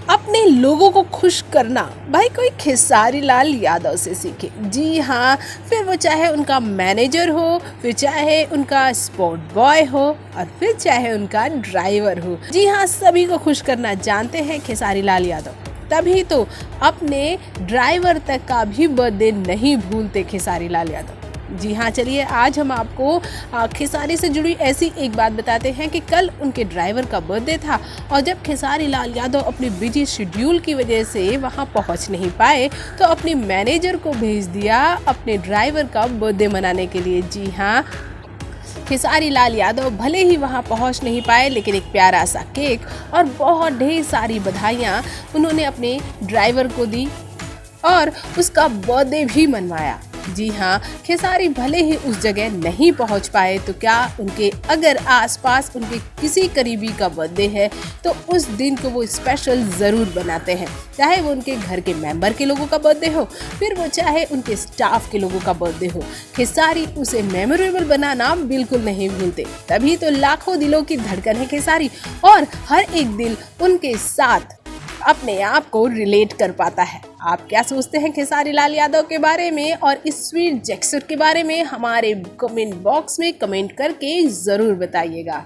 अपने लोगों को खुश करना भाई कोई खेसारी लाल यादव से सीखे। जी हाँ, फिर वो चाहे उनका मैनेजर हो, फिर चाहे उनका स्पोर्ट बॉय हो और फिर चाहे उनका ड्राइवर हो। जी हाँ, सभी को खुश करना जानते हैं खेसारी लाल यादव। तभी तो अपने ड्राइवर तक का भी बर्थडे नहीं भूलते खेसारी लाल यादव। जी हाँ, चलिए आज हम आपको खेसारी से जुड़ी ऐसी एक बात बताते हैं कि कल उनके ड्राइवर का बर्थडे था और जब खेसारी लाल यादव अपनी बिजी शेड्यूल की वजह से वहाँ पहुँच नहीं पाए तो अपने मैनेजर को भेज दिया अपने ड्राइवर का बर्थडे मनाने के लिए। जी हाँ, खेसारी लाल यादव भले ही वहां पहुंच नहीं पाए लेकिन एक प्यारा सा केक और बहुत ढेर सारी बधाइयाँ उन्होंने अपने ड्राइवर को दी और उसका बर्थडे भी मनवाया। जी हाँ, खेसारी भले ही उस जगह नहीं पहुंच पाए तो क्या उनके अगर आसपास उनके किसी करीबी का बर्थडे है तो उस दिन को वो स्पेशल ज़रूर बनाते हैं, चाहे वो उनके घर के मेंबर के लोगों का बर्थडे हो, फिर वो चाहे उनके स्टाफ के लोगों का बर्थडे हो। खेसारी उसे मेमोरेबल बनाना बिल्कुल नहीं भूलते, तभी तो लाखों दिलों की धड़कन है खेसारी और हर एक दिल उनके साथ अपने आप को रिलेट कर पाता है। आप क्या सोचते हैं खेसारी लाल यादव के बारे में और इस स्वीट जेस्चर के बारे में हमारे कमेंट बॉक्स में कमेंट करके ज़रूर बताइएगा।